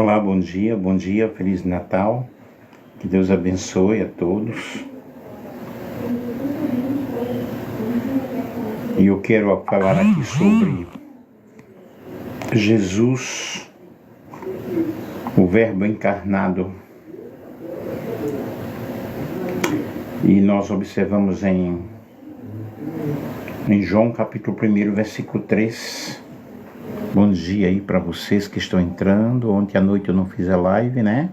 Olá, bom dia, Feliz Natal, que Deus abençoe a todos. E eu quero falar aqui sobre Jesus, o Verbo encarnado. E nós observamos em João capítulo 1, versículo 3. Bom dia aí para vocês que estão entrando. Ontem à noite eu não fiz a live, né?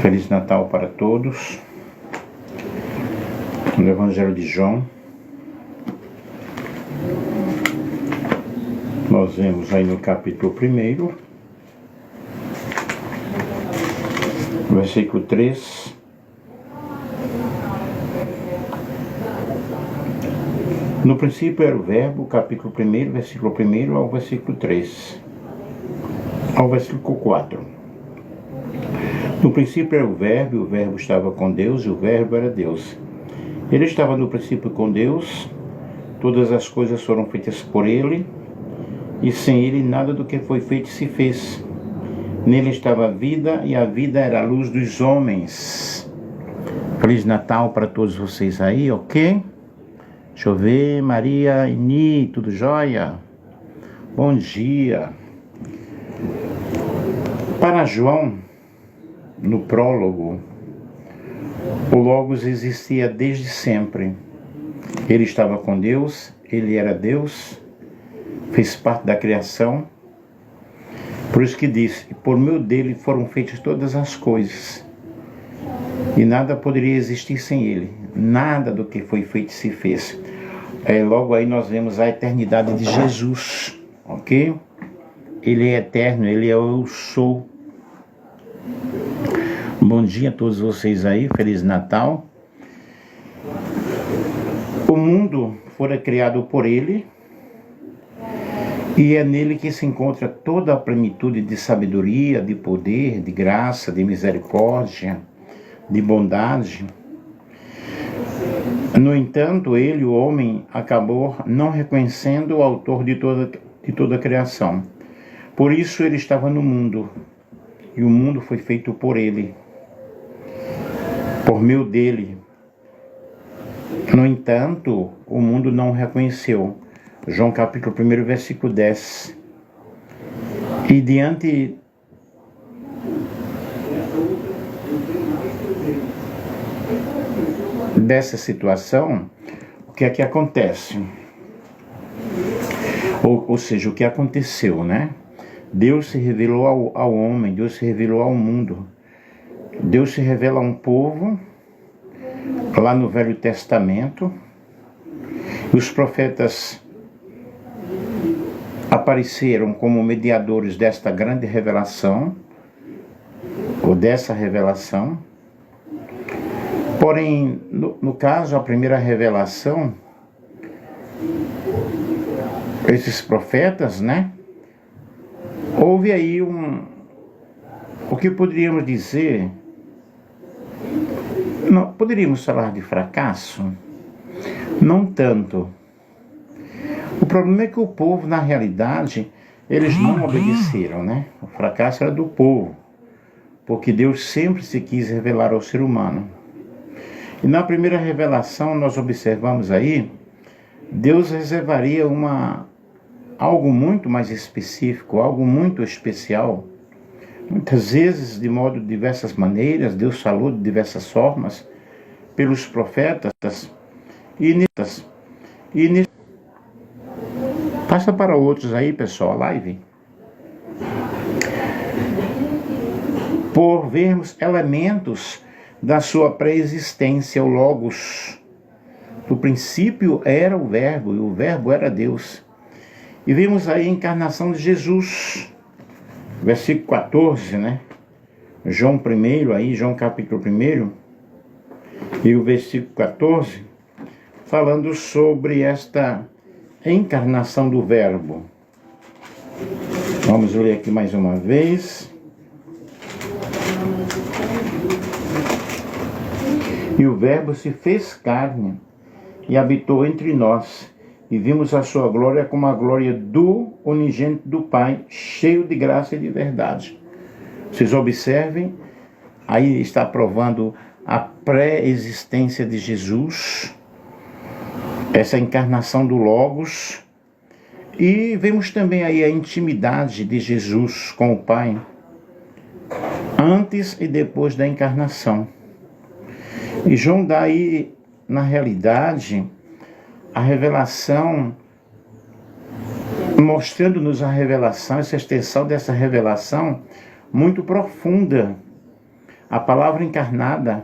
Feliz Natal para todos. No Evangelho de João, nós vemos aí no capítulo 1, versículo 3. No princípio era o Verbo, capítulo 1, versículo 1 ao versículo 3, ao versículo 4. No princípio era o Verbo, e o Verbo estava com Deus, e o Verbo era Deus. Ele estava no princípio com Deus, todas as coisas foram feitas por ele, e sem ele nada do que foi feito se fez. Nele estava a vida, e a vida era a luz dos homens. Feliz Natal para todos vocês aí, ok? Deixa eu ver, Maria Ini, tudo jóia? Bom dia. Para João, no prólogo, o Logos existia desde sempre. Ele estava com Deus, ele era Deus, fez parte da criação. Por isso que disse, por meio dele foram feitas todas as coisas. E nada poderia existir sem ele. Nada do que foi feito se fez. Logo aí nós vemos a eternidade de Jesus, ok? Ele é eterno, ele é o Eu Sou. Bom dia a todos vocês aí, Feliz Natal. O mundo fora criado por ele, e é nele que se encontra toda a plenitude de sabedoria, de poder, de graça, de misericórdia, de bondade. No entanto, ele, o homem, acabou não reconhecendo o autor de toda a criação. Por isso ele estava no mundo, e o mundo foi feito por ele, por meio dele. No entanto, o mundo não o reconheceu. João capítulo 1, versículo 10. E diante dessa situação, o que é que acontece? Ou seja, o que aconteceu, né? Deus se revelou ao homem, Deus se revelou ao mundo. Deus se revela a um povo, lá no Velho Testamento. Os profetas apareceram como mediadores desta grande revelação, ou dessa revelação. Porém, no caso, a primeira revelação, esses profetas, né? Houve aí o que poderíamos dizer, não, poderíamos falar de fracasso? Não tanto. O problema é que o povo, na realidade, eles não obedeceram, né? O fracasso era do povo, porque Deus sempre se quis revelar ao ser humano. E na primeira revelação nós observamos aí, Deus reservaria algo muito mais específico, algo muito especial. Muitas vezes, de diversas maneiras, Deus falou de diversas formas pelos profetas. Passa para outros aí, pessoal, live. Por vermos elementos da sua pré-existência, o Logos. No princípio era o Verbo, e o Verbo era Deus. E vimos aí a encarnação de Jesus, versículo 14, né? João 1, aí, João capítulo 1, e o versículo 14, falando sobre esta encarnação do Verbo. Vamos ler aqui mais uma vez. E o Verbo se fez carne e habitou entre nós, e vimos a sua glória como a glória do unigênito do Pai, cheio de graça e de verdade. Vocês observem, aí está provando a pré-existência de Jesus, essa encarnação do Logos, e vemos também aí a intimidade de Jesus com o Pai, antes e depois da encarnação. E João dá aí, na realidade, a revelação, mostrando-nos a revelação, essa extensão dessa revelação muito profunda. A palavra encarnada,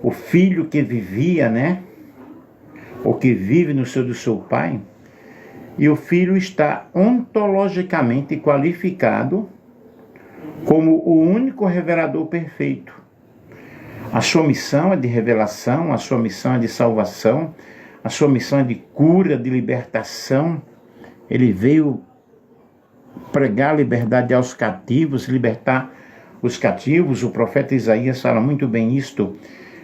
o Filho que vivia, né? Ou que vive no seio do seu Pai, e o Filho está ontologicamente qualificado como o único revelador perfeito. A sua missão é de revelação, a sua missão é de salvação, a sua missão é de cura, de libertação. Ele veio pregar a liberdade aos cativos, libertar os cativos. O profeta Isaías fala muito bem isto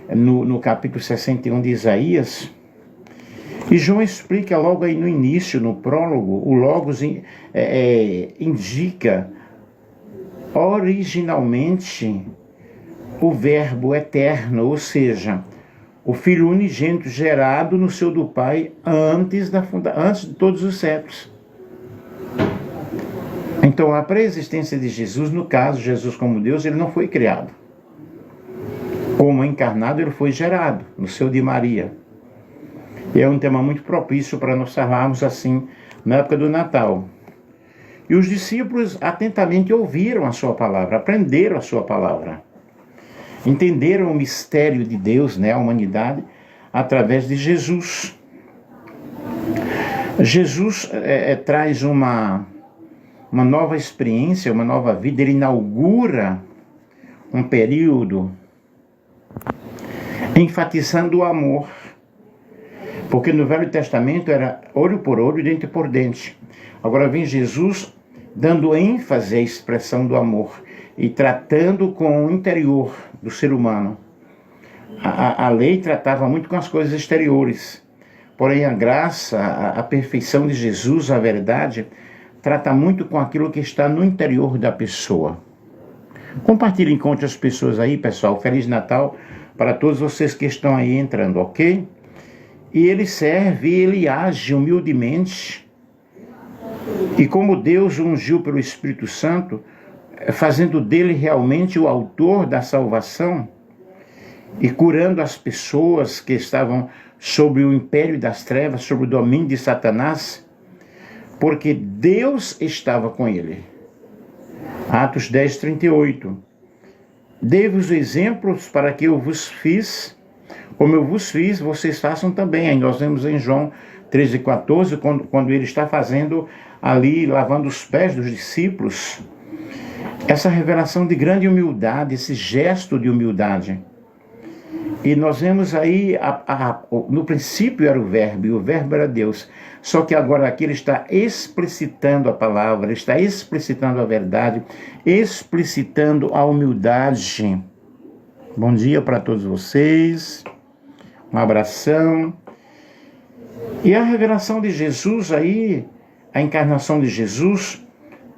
no capítulo 61 de Isaías. E João explica logo aí no início, no prólogo, o Logos indica originalmente o Verbo eterno, ou seja, o Filho unigênito gerado no seio do Pai antes de todos os séculos. Então, a pré-existência de Jesus, no caso, Jesus como Deus, ele não foi criado. Como encarnado, ele foi gerado no seio de Maria. E é um tema muito propício para nós falarmos assim na época do Natal. E os discípulos atentamente ouviram a sua palavra, aprenderam a sua palavra. Entenderam o mistério de Deus, né, a humanidade, através de Jesus. Jesus traz uma nova experiência, uma nova vida. Ele inaugura um período enfatizando o amor. Porque no Velho Testamento era olho por olho, dente por dente. Agora vem Jesus dando ênfase à expressão do amor e tratando com o interior do ser humano. A lei tratava muito com as coisas exteriores. Porém, a graça, a perfeição de Jesus, a verdade, trata muito com aquilo que está no interior da pessoa. Compartilhem com outras pessoas aí, pessoal. Feliz Natal para todos vocês que estão aí entrando, ok? E ele serve, ele age humildemente. E como Deus o ungiu pelo Espírito Santo, fazendo dele realmente o autor da salvação e curando as pessoas que estavam sob o império das trevas, sob o domínio de Satanás, porque Deus estava com ele. Atos 10, 38. Dei-vos exemplos para que eu vos fiz, como eu vos fiz, vocês façam também. Aí nós vemos em João 13, 14, quando ele está fazendo ali, lavando os pés dos discípulos, essa revelação de grande humildade, esse gesto de humildade. E nós vemos aí, no princípio era o Verbo, e o Verbo era Deus. Só que agora aqui ele está explicitando a palavra, ele está explicitando a verdade, explicitando a humildade. Bom dia para todos vocês, um abração. E a revelação de Jesus aí, a encarnação de Jesus,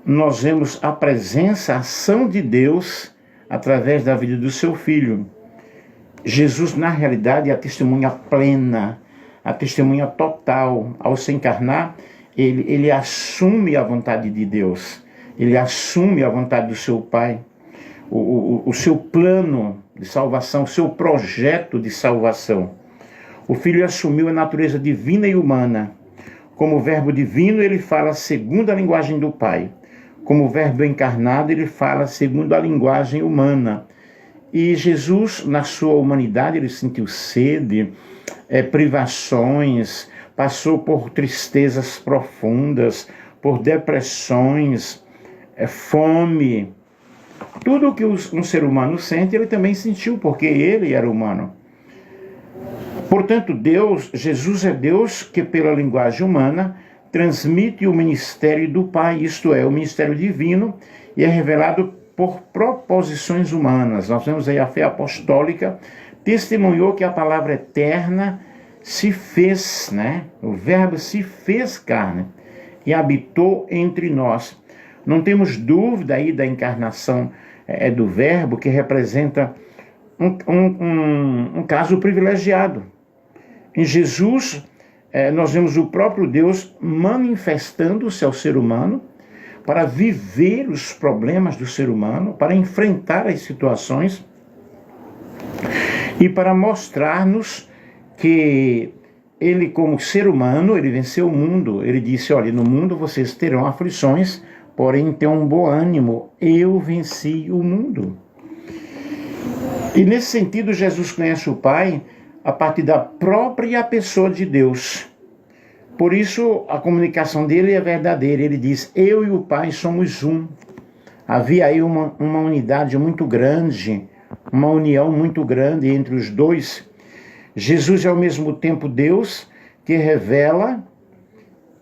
nós vemos a presença, a ação de Deus através da vida do seu Filho. Jesus, na realidade, é a testemunha plena, a testemunha total. Ao se encarnar, ele assume a vontade de Deus, ele assume a vontade do seu Pai, o seu plano de salvação, o seu projeto de salvação. O Filho assumiu a natureza divina e humana. Como Verbo divino, ele fala segundo a linguagem do Pai. Como Verbo encarnado, ele fala segundo a linguagem humana. E Jesus, na sua humanidade, ele sentiu sede, privações, passou por tristezas profundas, por depressões, fome. Tudo o que um ser humano sente, ele também sentiu, porque ele era humano. Portanto, Jesus é Deus que, pela linguagem humana, transmite o ministério do Pai, isto é, o ministério divino, e é revelado por proposições humanas. Nós vemos aí a fé apostólica, testemunhou que a palavra eterna se fez, né? O Verbo se fez carne e habitou entre nós. Não temos dúvida aí da encarnação do Verbo, que representa um caso privilegiado. Em Jesus, nós vemos o próprio Deus manifestando-se ao ser humano para viver os problemas do ser humano, para enfrentar as situações e para mostrar-nos que ele, como ser humano, ele venceu o mundo. Ele disse, olha, no mundo vocês terão aflições, porém tenham um bom ânimo, eu venci o mundo. E nesse sentido, Jesus conhece o Pai a partir da própria pessoa de Deus. Por isso, a comunicação dele é verdadeira. Ele diz, eu e o Pai somos um. Havia aí uma unidade muito grande, uma união muito grande entre os dois. Jesus é ao mesmo tempo Deus que revela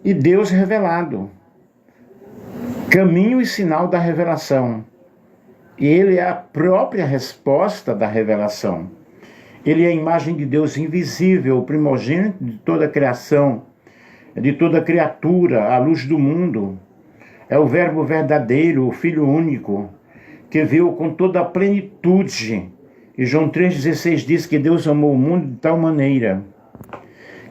e Deus revelado. Caminho e sinal da revelação. E ele é a própria resposta da revelação. Ele é a imagem de Deus invisível, o primogênito de toda a criação, de toda criatura, a luz do mundo. É o Verbo verdadeiro, o Filho único, que veio com toda a plenitude. E João 3,16 diz que Deus amou o mundo de tal maneira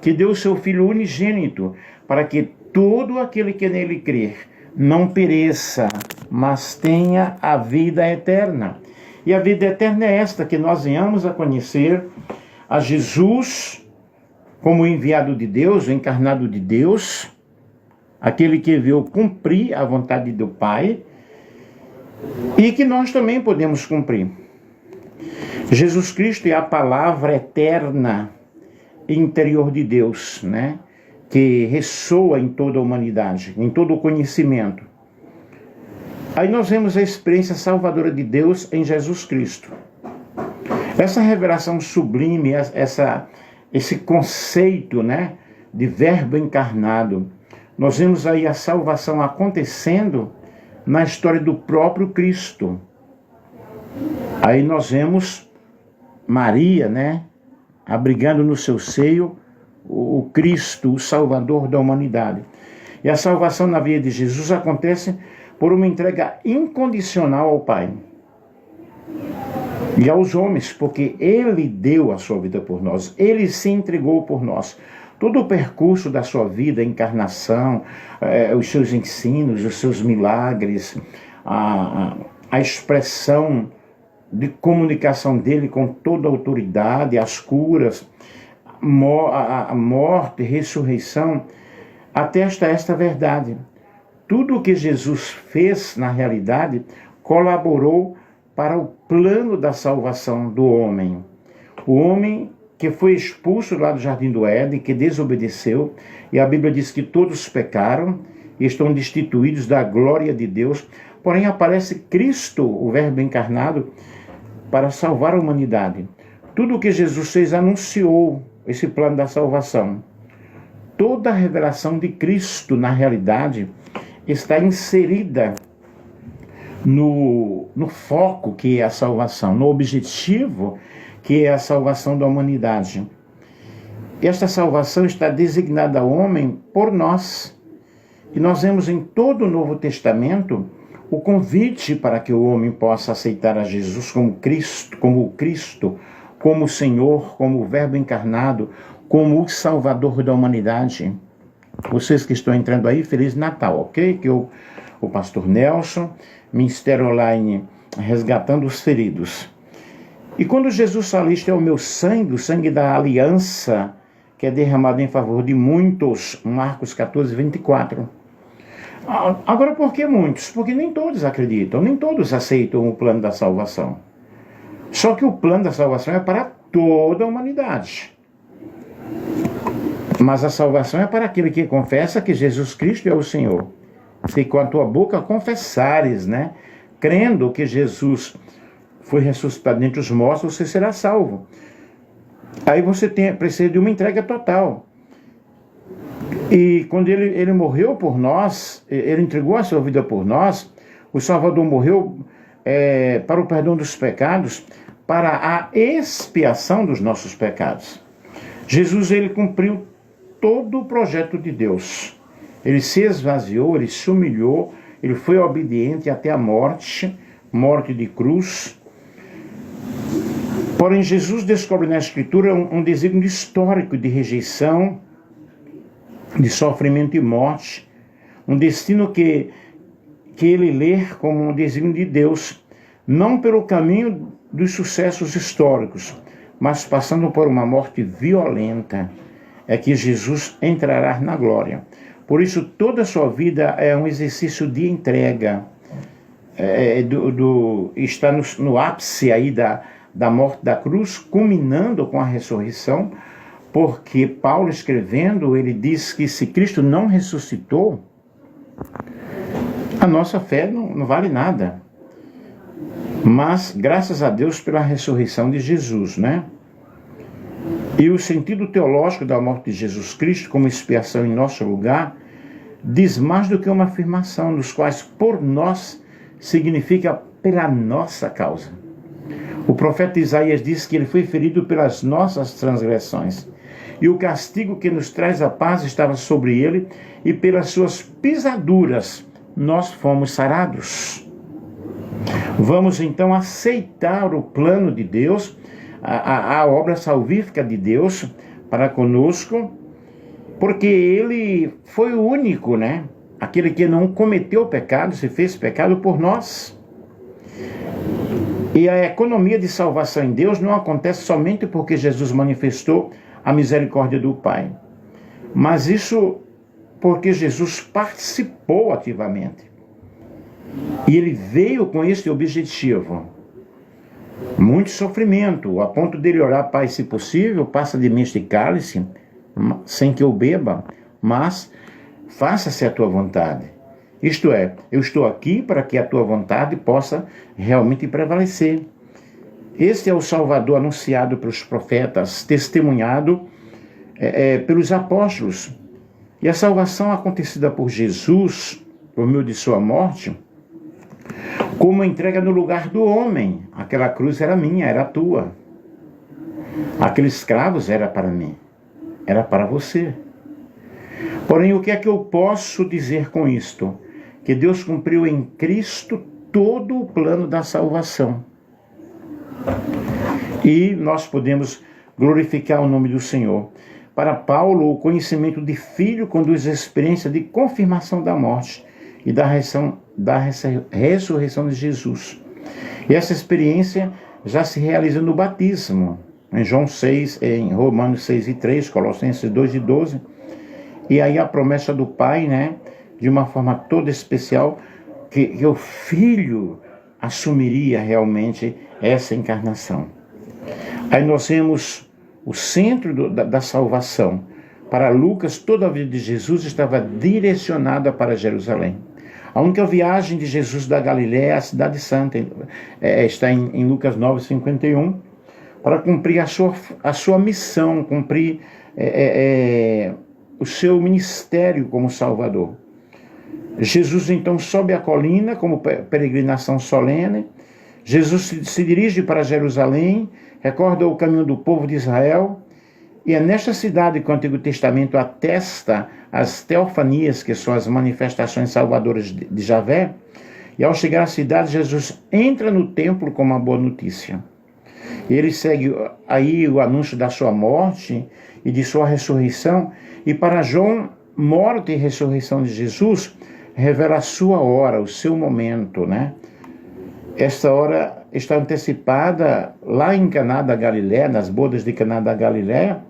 que deu o seu Filho unigênito, para que todo aquele que nele crer não pereça, mas tenha a vida eterna. E a vida eterna é esta, que nós venhamos a conhecer a Jesus como enviado de Deus, o encarnado de Deus, aquele que veio cumprir a vontade do Pai, e que nós também podemos cumprir. Jesus Cristo é a palavra eterna interior de Deus, né? Que ressoa em toda a humanidade, em todo o conhecimento. Aí nós vemos a experiência salvadora de Deus em Jesus Cristo. Essa revelação sublime, esse conceito, né, de Verbo encarnado, nós vemos aí a salvação acontecendo na história do próprio Cristo. Aí nós vemos Maria, né, abrigando no seu seio o Cristo, o Salvador da humanidade. E a salvação na vida de Jesus acontece por uma entrega incondicional ao Pai e aos homens, porque Ele deu a sua vida por nós, Ele se entregou por nós. Todo o percurso da sua vida, a encarnação, os seus ensinos, os seus milagres, a expressão de comunicação dele com toda a autoridade, as curas, a morte, ressurreição, atesta esta verdade. Tudo o que Jesus fez, na realidade, colaborou para o plano da salvação do homem. O homem que foi expulso lá do Jardim do Éden, que desobedeceu, e a Bíblia diz que todos pecaram e estão destituídos da glória de Deus, porém aparece Cristo, o Verbo encarnado, para salvar a humanidade. Tudo o que Jesus fez anunciou esse plano da salvação. Toda a revelação de Cristo, na realidade, está inserida no foco que é a salvação, no objetivo que é a salvação da humanidade. Esta salvação está designada ao homem por nós. E nós vemos em todo o Novo Testamento o convite para que o homem possa aceitar a Jesus como Cristo, como o Senhor, como o Verbo encarnado, como o Salvador da humanidade. Vocês que estão entrando aí, Feliz Natal, ok? Que o pastor Nelson, Ministério Online, resgatando os feridos. E quando Jesus fala, isto é o meu sangue, o sangue da aliança, que é derramado em favor de muitos, Marcos 14, 24. Agora, por que muitos? Porque nem todos acreditam, nem todos aceitam o plano da salvação. Só que o plano da salvação é para toda a humanidade. Mas a salvação é para aquele que confessa que Jesus Cristo é o Senhor. Se com a tua boca confessares, né, crendo que Jesus foi ressuscitado dentre os mortos, você será salvo. Aí você precisa de uma entrega total. E quando ele morreu por nós, ele entregou a sua vida por nós, o Salvador morreu para o perdão dos pecados, para a expiação dos nossos pecados. Jesus, ele cumpriu todo o projeto de Deus. Ele se esvaziou, ele se humilhou, ele foi obediente até a morte, morte de cruz. Porém, Jesus descobre na Escritura um desígnio histórico de rejeição, de sofrimento e morte, um destino que ele lê como um desígnio de Deus, não pelo caminho dos sucessos históricos, mas passando por uma morte violenta, é que Jesus entrará na glória. Por isso, toda a sua vida é um exercício de entrega, está no ápice aí da morte da cruz, culminando com a ressurreição, porque Paulo, escrevendo, ele diz que se Cristo não ressuscitou, a nossa fé não vale nada. Mas, graças a Deus pela ressurreição de Jesus, né? E o sentido teológico da morte de Jesus Cristo como expiação em nosso lugar diz mais do que uma afirmação, nos quais por nós significa pela nossa causa. O profeta Isaías diz que ele foi ferido pelas nossas transgressões, e o castigo que nos traz a paz estava sobre ele, e pelas suas pisaduras nós fomos sarados. Vamos então aceitar o plano de Deus, a obra salvífica de Deus para conosco, porque ele foi o único, né? Aquele que não cometeu pecado, se fez pecado por nós. E a economia de salvação em Deus não acontece somente porque Jesus manifestou a misericórdia do Pai, mas isso porque Jesus participou ativamente. E ele veio com este objetivo. Muito sofrimento, a ponto dele orar: Pai, se possível, passa de mim este cálice, sem que eu beba, mas faça-se a tua vontade. Isto é, eu estou aqui para que a tua vontade possa realmente prevalecer. Este é o Salvador anunciado pelos profetas, testemunhado pelos apóstolos. E a salvação acontecida por Jesus, por meio de sua morte, como entrega no lugar do homem. Aquela cruz era minha, era tua. Aqueles escravos era para mim, era para você. Porém, o que é que eu posso dizer com isto? Que Deus cumpriu em Cristo todo o plano da salvação. E nós podemos glorificar o nome do Senhor. Para Paulo, o conhecimento de filho conduz à experiência de confirmação da morte e da ressurreição de Jesus. E essa experiência já se realiza no batismo, em João 6, em Romanos 6:3, Colossenses 2:12. E aí a promessa do Pai, né, de uma forma toda especial, que o Filho assumiria realmente essa encarnação. Aí nós vemos o centro da salvação. Para Lucas, toda a vida de Jesus estava direcionada para Jerusalém. A única viagem de Jesus da Galiléia à Cidade Santa está em Lucas 9:51, para cumprir a sua missão, cumprir o seu ministério como Salvador. Jesus então sobe a colina como peregrinação solene. Jesus se dirige para Jerusalém, recorda o caminho do povo de Israel, e é nesta cidade que o Antigo Testamento atesta as teofanias, que são as manifestações salvadoras de Javé. E ao chegar à cidade, Jesus entra no templo com uma boa notícia. Ele segue aí o anúncio da sua morte e de sua ressurreição, e para João, morte e ressurreição de Jesus revela a sua hora, o seu momento, né? Esta hora está antecipada lá em Caná da Galiléia, nas bodas de Caná da Galiléia,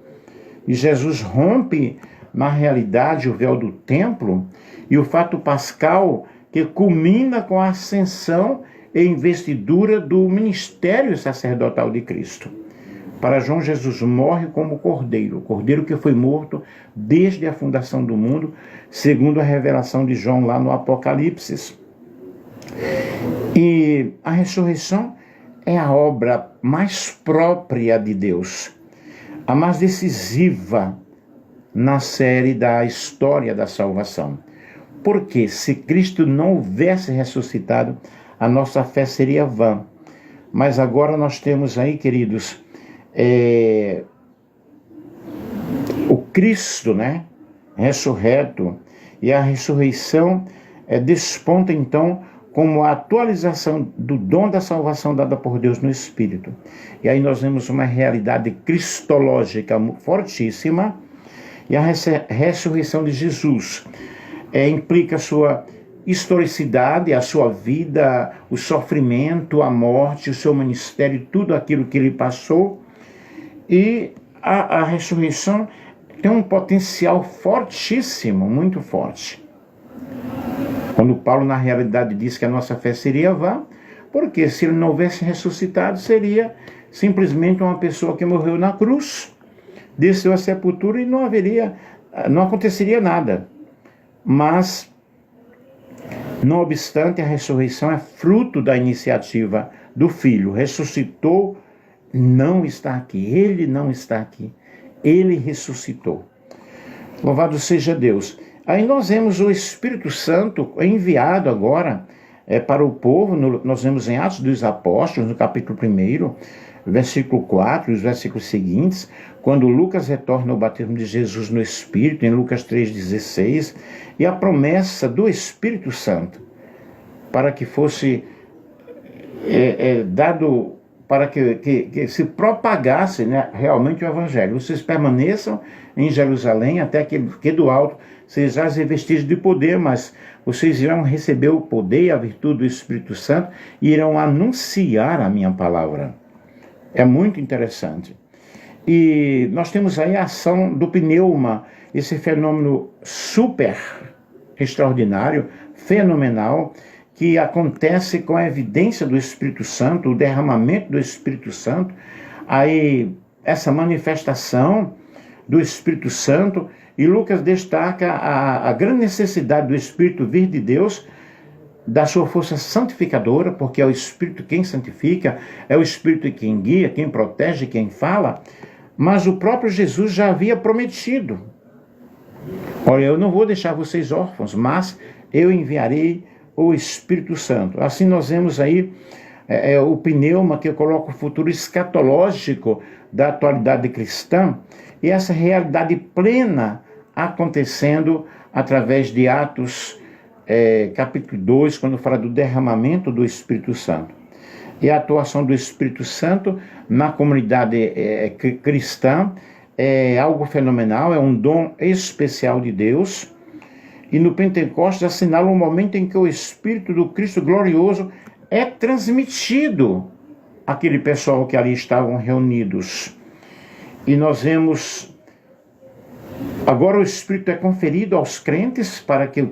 e Jesus rompe na realidade o véu do templo e o fato pascal que culmina com a ascensão e investidura do ministério sacerdotal de Cristo. Para João, Jesus morre como cordeiro, o cordeiro que foi morto desde a fundação do mundo, segundo a revelação de João lá no Apocalipse. E a ressurreição é a obra mais própria de Deus, a mais decisiva na série da história da salvação. Porque se Cristo não houvesse ressuscitado, a nossa fé seria vã. Mas agora nós temos aí, queridos, o Cristo, né, ressurreto, e a ressurreição desponta então como a atualização do dom da salvação dada por Deus no Espírito. E aí nós vemos uma realidade cristológica fortíssima, e a ressurreição de Jesus implica a sua historicidade, a sua vida, o sofrimento, a morte, o seu ministério, tudo aquilo que ele passou. E a ressurreição tem um potencial fortíssimo, muito forte. Quando Paulo, na realidade, diz que a nossa fé seria vã, porque se ele não houvesse ressuscitado, seria simplesmente uma pessoa que morreu na cruz, desceu à sepultura e não aconteceria nada. Mas, não obstante, a ressurreição é fruto da iniciativa do Filho. Ressuscitou, não está aqui. Ele não está aqui. Ele ressuscitou. Louvado seja Deus. Aí nós vemos o Espírito Santo enviado agora para o povo. Nós vemos em Atos dos Apóstolos, no capítulo 1, versículo 4, e os versículos seguintes, quando Lucas retorna ao batismo de Jesus no Espírito, em Lucas 3,16, e a promessa do Espírito Santo, para que fosse dado, para que se propagasse, né, realmente o Evangelho. Vocês permaneçam em Jerusalém até que do alto sejais revestidos de poder, mas vocês irão receber o poder e a virtude do Espírito Santo e irão anunciar a minha palavra. É muito interessante. E nós temos aí a ação do pneuma, esse fenômeno super extraordinário, fenomenal, que acontece com a evidência do Espírito Santo, o derramamento do Espírito Santo, aí essa manifestação do Espírito Santo, e Lucas destaca a grande necessidade do Espírito vir de Deus, da sua força santificadora, porque é o Espírito quem santifica, é o Espírito quem guia, quem protege, quem fala, mas o próprio Jesus já havia prometido: olha, eu não vou deixar vocês órfãos, mas eu enviarei o Espírito Santo. Assim nós vemos aí o pneuma que coloca o futuro escatológico da atualidade cristã, e essa realidade plena acontecendo através de Atos capítulo 2, quando fala do derramamento do Espírito Santo. E a atuação do Espírito Santo na comunidade cristã é algo fenomenal, é um dom especial de Deus. E no Pentecostes assinala um momento em que o Espírito do Cristo glorioso é transmitido àquele pessoal que ali estavam reunidos. E nós vemos, agora o Espírito é conferido aos crentes para que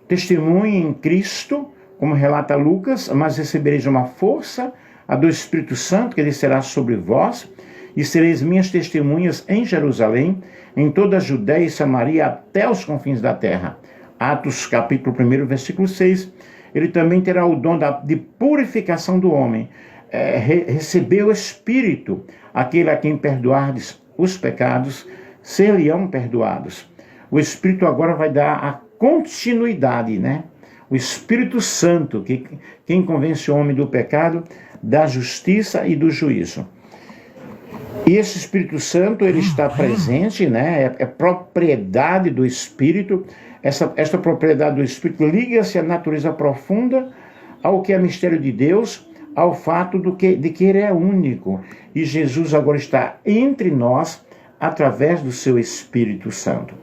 testemunhem em Cristo, como relata Lucas, mas recebereis uma força, a do Espírito Santo, que descerá sobre vós, e sereis minhas testemunhas em Jerusalém, em toda a Judéia e Samaria, até os confins da terra. Atos capítulo 1, versículo 6. Ele também terá o dom de purificação do homem. Receber o Espírito, aquele a quem perdoardes os pecados, ser-lhe-ão perdoados. O Espírito agora vai dar a continuidade, né? O Espírito Santo, quem convence o homem do pecado, da justiça e do juízo. E esse Espírito Santo, ele está presente, né? É propriedade do Espírito. Esta propriedade do Espírito liga-se à natureza profunda, ao que é mistério de Deus, ao fato de que ele é único. E Jesus agora está entre nós através do seu Espírito Santo.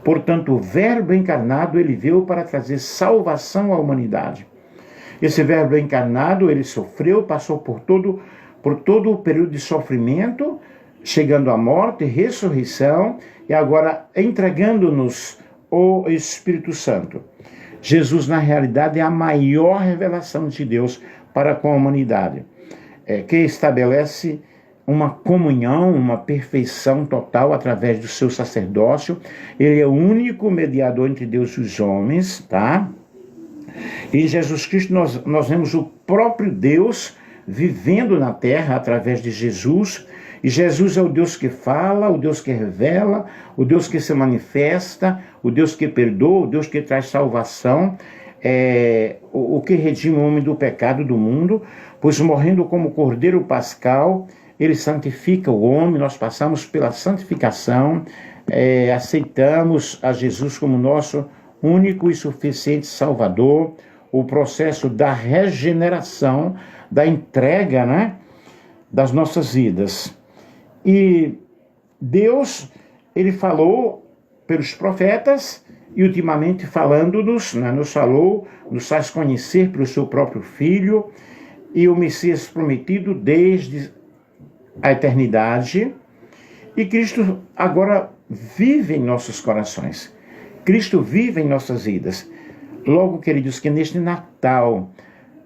Portanto, o Verbo encarnado, ele veio para trazer salvação à humanidade. Esse Verbo encarnado, ele sofreu, passou por todo o período de sofrimento, chegando à morte, ressurreição, e agora entregando-nos o Espírito Santo. Jesus, na realidade, é a maior revelação de Deus para com a humanidade, que estabelece uma comunhão, uma perfeição total através do seu sacerdócio. Ele é o único mediador entre Deus e os homens, tá? E em Jesus Cristo nós vemos o próprio Deus vivendo na terra através de Jesus. E Jesus é o Deus que fala, o Deus que revela, o Deus que se manifesta, o Deus que perdoa, o Deus que traz salvação, o que redime o homem do pecado do mundo, pois morrendo como cordeiro pascal, ele santifica o homem. Nós passamos pela santificação, aceitamos a Jesus como nosso único e suficiente Salvador, o processo da regeneração, da entrega, né, das nossas vidas. E Deus, Ele falou pelos profetas e ultimamente falando-nos, né, nos falou, nos faz conhecer pelo seu próprio Filho e o Messias prometido desde a eternidade. E Cristo agora vive em nossos corações. Cristo vive em nossas vidas. Logo, queridos, que neste Natal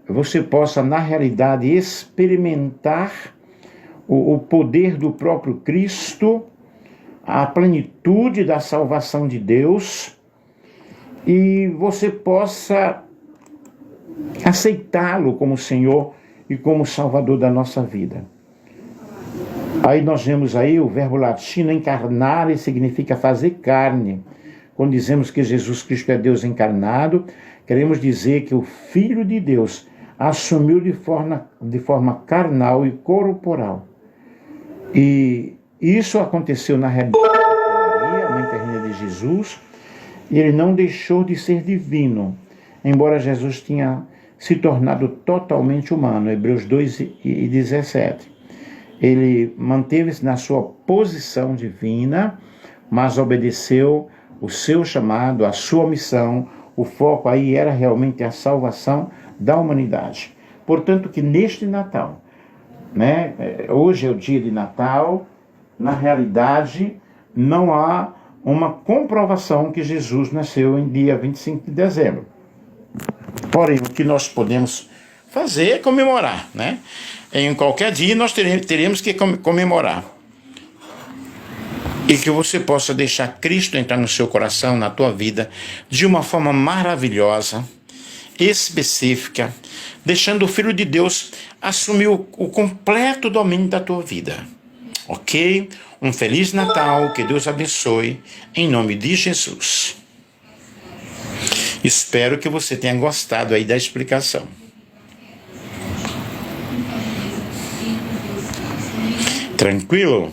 você possa, na realidade, experimentar o poder do próprio Cristo, a plenitude da salvação de Deus, e você possa aceitá-lo como Senhor e como Salvador da nossa vida. Aí nós vemos aí o verbo latino encarnare, significa fazer carne. Quando dizemos que Jesus Cristo é Deus encarnado, queremos dizer que o Filho de Deus assumiu de forma carnal e corporal. E isso aconteceu na realidade de Maria, mãe terrena de Jesus, e ele não deixou de ser divino, embora Jesus tinha se tornado totalmente humano. Hebreus 2:17. Ele manteve-se na sua posição divina, mas obedeceu o seu chamado, a sua missão. O foco aí era realmente a salvação da humanidade. Portanto, que neste Natal, né, hoje é o dia de Natal, na realidade não há uma comprovação que Jesus nasceu em dia 25 de dezembro. Porém, o que nós podemos fazer é comemorar, né? Em qualquer dia nós teremos que comemorar. E que você possa deixar Cristo entrar no seu coração, na tua vida, de uma forma maravilhosa, específica, deixando o Filho de Deus assumir o completo domínio da tua vida. Ok? Um Feliz Natal, que Deus abençoe, em nome de Jesus. Espero que você tenha gostado aí da explicação. Tranquilo?